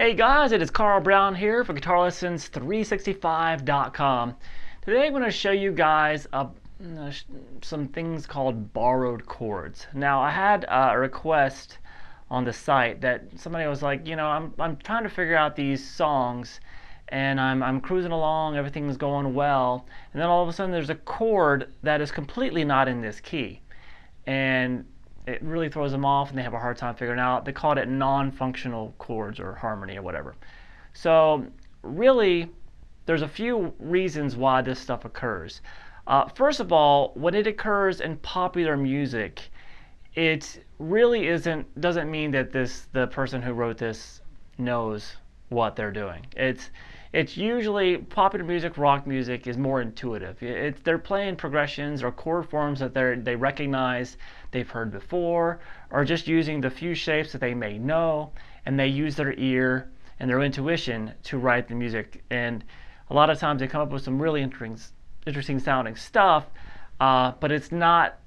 Hey guys, it is Carl Brown here for GuitarLessons365.com. Today I'm going to show you guys some things called borrowed chords. Now I had a request on the site that somebody was like, I'm trying to figure out these songs and I'm cruising along, everything's going well, and then all of a sudden there's a chord that is completely not in this key. And it really throws them off and they have a hard time figuring out. They called it non-functional chords or harmony or whatever. So really, there's a few reasons why this stuff occurs. First of all, when it occurs in popular music, it really doesn't mean that the person who wrote this knows what they're doing. It's usually popular music, rock music is more intuitive. They're playing progressions or chord forms that they recognize, they've heard before, or just using the few shapes that they may know, and they use their ear and their intuition to write the music. And a lot of times they come up with some really interesting sounding stuff, but it's not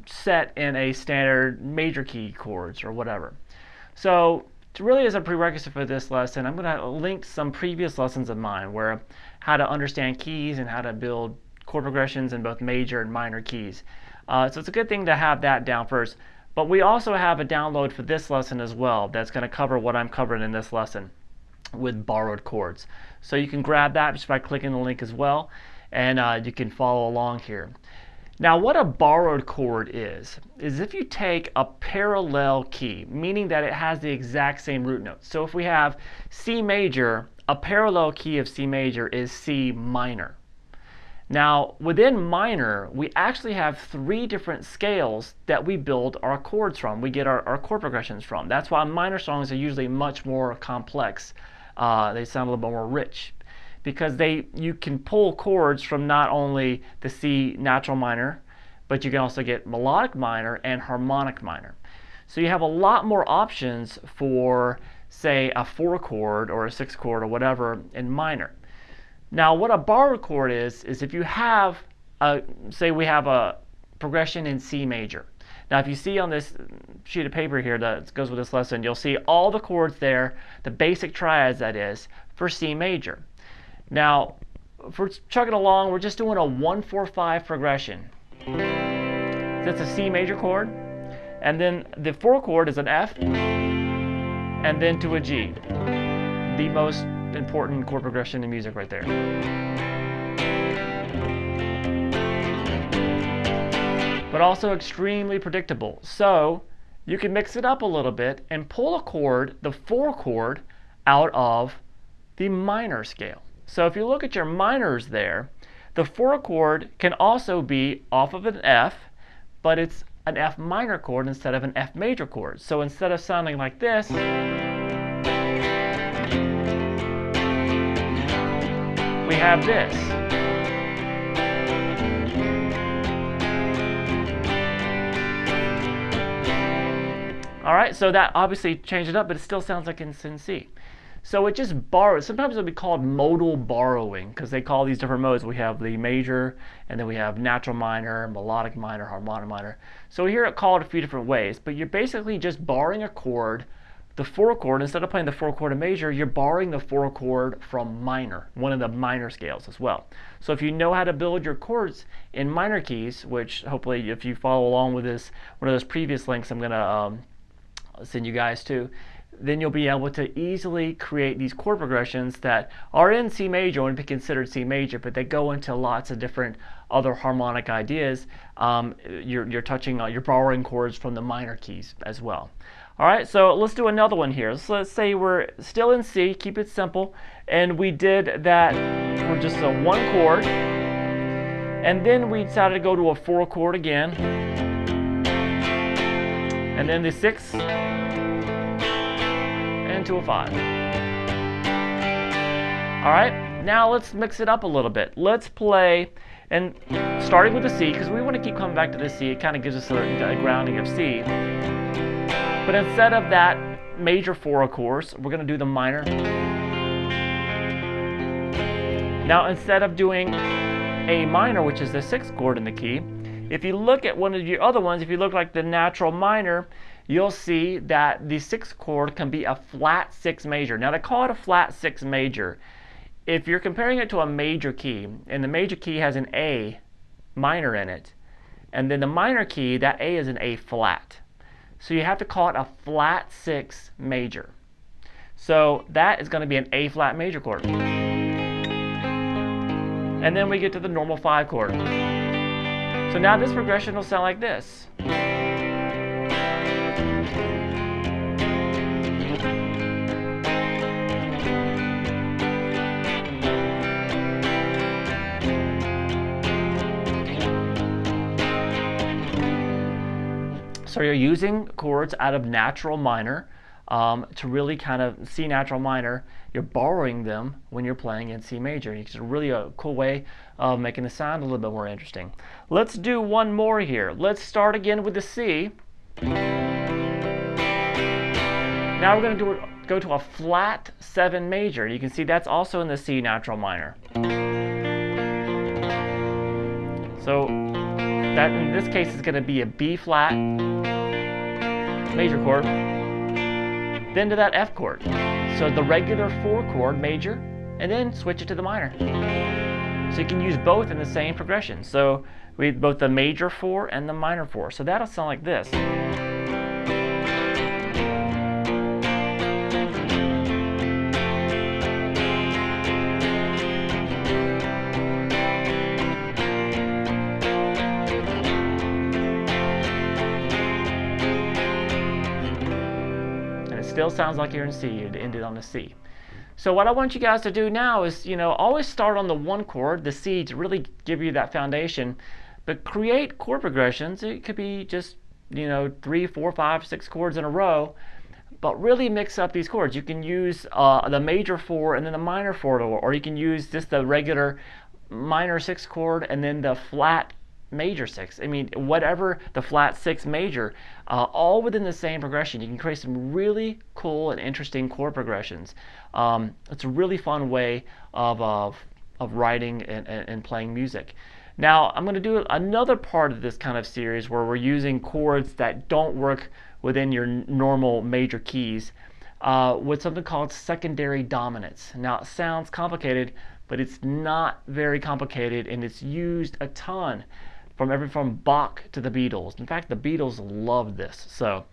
set in a standard major key chords or whatever. So really, as a prerequisite for this lesson, I'm going to link some previous lessons of mine where how to understand keys and how to build chord progressions in both major and minor keys. So it's a good thing to have that down first. But we also have a download for this lesson as well that's going to cover what I'm covering in this lesson with borrowed chords. So you can grab that just by clicking the link as well, and you can follow along here. Now, what a borrowed chord is if you take a parallel key, meaning that it has the exact same root note. So if we have C major, a parallel key of C major is C minor. Now, within minor, we actually have three different scales that we build our chords from. We get our chord progressions from. That's why minor songs are usually much more complex. They sound a little bit more rich, because you can pull chords from not only the C natural minor, but you can also get melodic minor and harmonic minor. So you have a lot more options for, say, a 4 chord or a 6 chord or whatever in minor. Now, what a borrowed chord is if you have, say we have a progression in C major. Now, if you see on this sheet of paper here that goes with this lesson, you'll see all the chords there, the basic triads that is, for C major. Now, if we're chugging along, we're just doing a 1-4-5 progression. That's a C major chord, and then the 4 chord is an F, and then to a G. The most important chord progression in music right there. But also extremely predictable. So you can mix it up a little bit and pull a chord, the 4 chord, out of the minor scale. So if you look at your minors there, the 4 chord can also be off of an F, but it's an F minor chord instead of an F major chord. So instead of sounding like this, we have this. All right, so that obviously changed it up, but it still sounds like it's in C. So it just borrows. Sometimes it'll be called modal borrowing because they call these different modes. We have the major, and then we have natural minor, melodic minor, harmonic minor. So here it called a few different ways, but you're basically just borrowing a chord, the 4 chord. Instead of playing the 4 chord in major, you're borrowing the 4 chord from minor, one of the minor scales as well. So if you know how to build your chords in minor keys, which hopefully if you follow along with this, one of those previous links I'm going to send you guys to, then you'll be able to easily create these chord progressions that are in C major and be considered C major, but they go into lots of different other harmonic ideas. You're borrowing chords from the minor keys as well. All right, so let's do another one here. So let's say we're still in C, keep it simple, and we did that, we're just a 1 chord, and then we decided to go to a 4 chord again, and then the 6, to a 5. All right, now let's mix it up a little bit. Let's play, and starting with the C, because we want to keep coming back to the C. It kind of gives us a grounding of C. But instead of that major 4, of course, we're going to do the minor. Now, instead of doing A minor, which is the 6th chord in the key, if you look at one of your other ones, if you look like the natural minor, you'll see that the sixth chord can be a flat 6 major. Now they call it a flat 6 major. If you're comparing it to a major key, and the major key has an A minor in it, and then the minor key, that A is an A flat. So you have to call it a flat 6 major. So that is going to be an A flat major chord. And then we get to the normal 5 chord. So now this progression will sound like this. So you're using chords out of natural minor to really kind of C natural minor. You're borrowing them when you're playing in C major. It's really a cool way of making the sound a little bit more interesting. Let's do one more here. Let's start again with the C. Now we're going to go to a flat 7 major. You can see that's also in the C natural minor. So that in this case is going to be a B flat major chord, then to that F chord. So the regular 4 chord major, and then switch it to the minor. So you can use both in the same progression. So we have both the major 4 and the minor 4. So that'll sound like this. Still sounds like you're in C. It ended on a C. So what I want you guys to do now is, always start on the 1 chord, the C, to really give you that foundation. But create chord progressions. It could be just, 3, 4, 5, 6 chords in a row. But really mix up these chords. You can use the major 4 and then the minor 4, or you can use just the regular minor 6 chord and then the flat major 6. I mean, whatever the flat 6 major, all within the same progression. You can create some really cool and interesting chord progressions. It's a really fun way of writing and playing music. Now, I'm going to do another part of this kind of series where we're using chords that don't work within your normal major keys with something called secondary dominants. Now, it sounds complicated, but it's not very complicated, and it's used a ton from Bach to the Beatles. In fact, the Beatles love this. So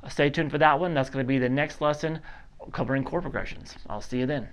stay tuned for that one. That's going to be the next lesson covering chord progressions. I'll see you then.